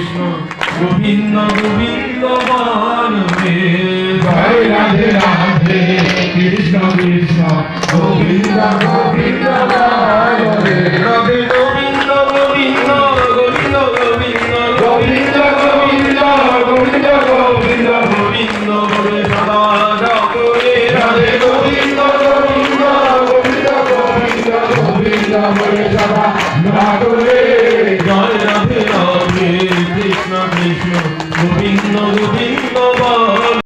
কৃষ্ণ গোবিন্দ গোবিন্দ বলবে জয় রাধে রাধে কৃষ্ণ কৃষ্ণ গোবিন্দ গোবিন্দ বলবে রাধে গোবিন্দ গোবিন্দ গোবিন্দ গোবিন্দ গোবিন্দ গোবিন্দ গোবিন্দ গোবিন্দ গোবিন্দ বলে সদা জপরে রাধে গোবিন্দ গোবিন্দ গোবিন্দ গোবিন্দ গোবিন্দ বলে